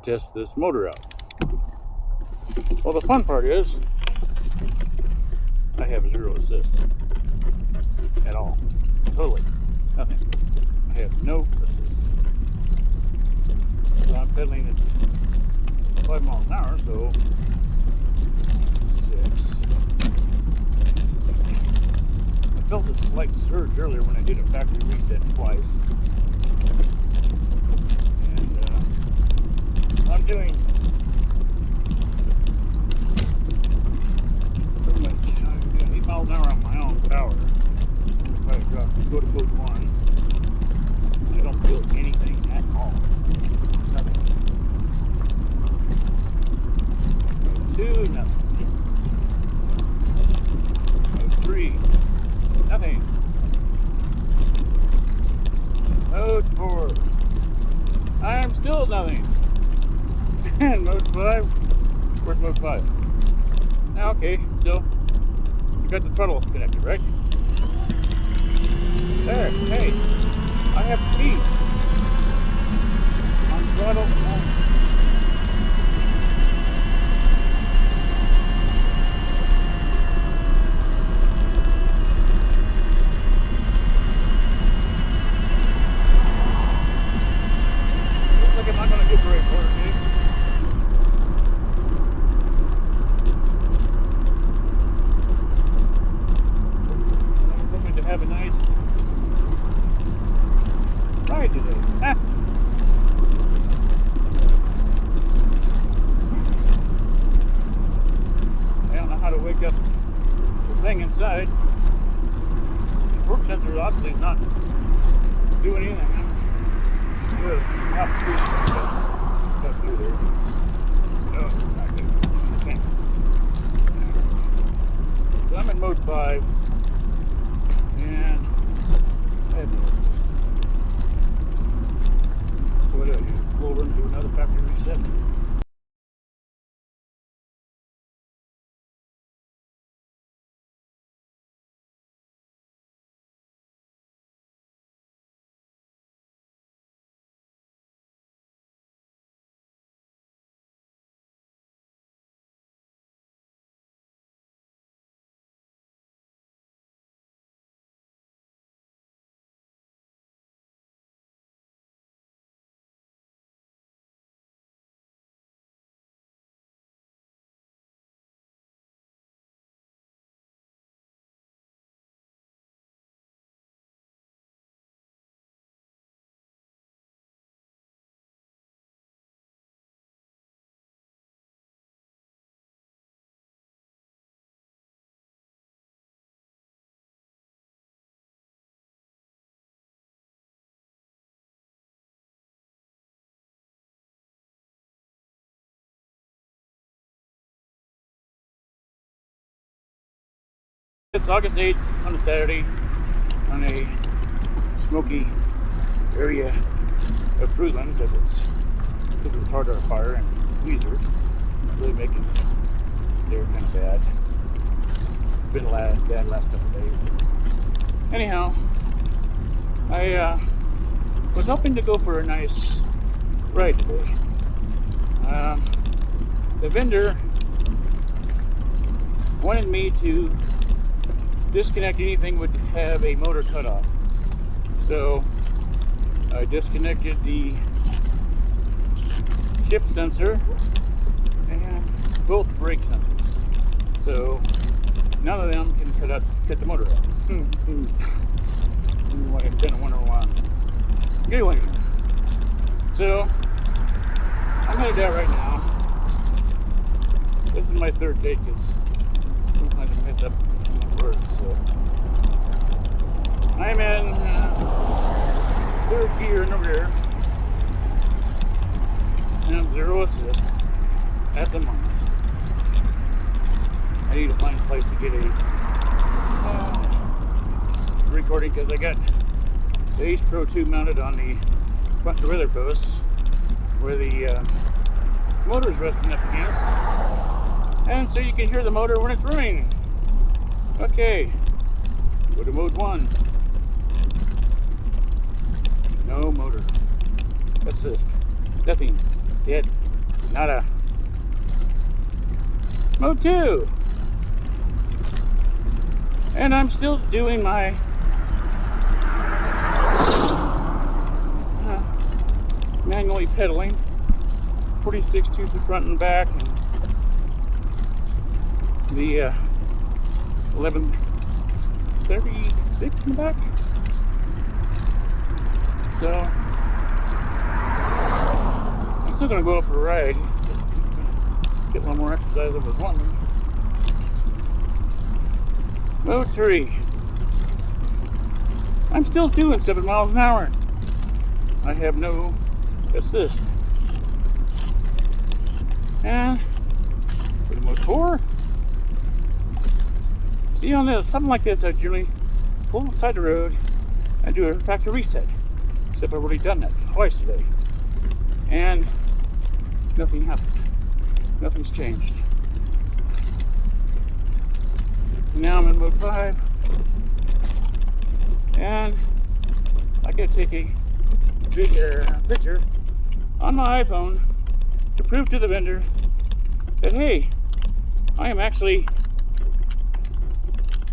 test this motor out. Well, the fun part is I have zero assist at all. Totally nothing. I have no assist. So I'm pedaling at 5 miles an hour, so 6. I felt a slight surge earlier when I did a factory reset twice. And I'm doing pretty much 8 miles an hour on my own power. If I go to mode 1, I don't feel anything at all. Nothing. Mode 2, nothing. Mode 3, nothing. Mode 4, I'm still nothing. And mode 5, where's mode 5? Now, okay, so you got the throttle connected, right? There, hey, I have speed on throttle. Looks like I'm not going to get very far, okay? I'm hoping to have a nice ride today. Ah. I don't know how to wake up the thing inside. The torque sensor obviously is not doing anything. Good. Not through there. No, not good. Okay. So I'm in mode 5. And I have no assist. So what do I do? Pull over and do another factory reset. It's August 8th on a Saturday on a smoky area of Fruitland because it's hard to fire and Weezer. Really making they're kind of bad. Been bad last couple of days. Anyhow, I was hoping to go for a nice ride today. The vendor wanted me to disconnect anything would have a motor cutoff. So I disconnected the shift sensor and both brake sensors. So none of them can cut the motor off. You kind of wonder why. Anyway, so I'm headed out right now. This is my third take because sometimes I mess up my words. So I'm in third gear in the rear, and I'm zero assist at the moment. I need to find a place to get a recording because I got the Ace Pro 2 mounted on the front derailleur post where the motor is resting up against, and so you can hear the motor when it's running. Okay, go to mode 1. No motor. Assist. Nothing. Dead. not a mode 2. And I'm still doing my manually pedaling. 46 to the front and back, and the 1136 in the back. So I'm still gonna go up for a ride, just get a little more exercise than I was wanting. Mode 3. I'm still doing 7 miles an hour. I have no assist. And for the mode 4, see on this, something like this, I generally pull outside the road and do a factory reset. Except I've already done that twice today. And nothing happened. Nothing's changed. Now I'm in mode 5. And I gotta take a picture on my iPhone to prove to the vendor that, hey, I am actually,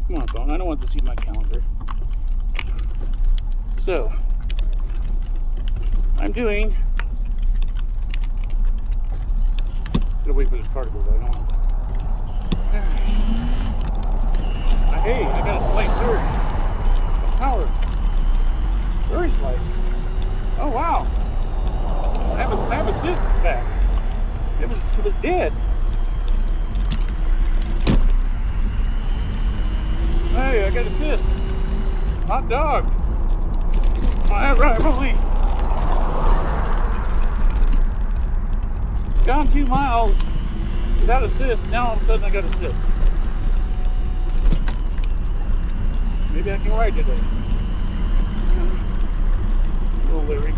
come on phone, I don't want to see my calendar. So, I'm doing, gotta wait for this car to go by. Hey, I got a slight surge of power. Very slight. Oh wow. I have a assist back. It was dead. Hey, I got assist. Hot dog. I've only gone 2 miles without assist. Now all of a sudden I got assist. Maybe I can ride today. A little leery.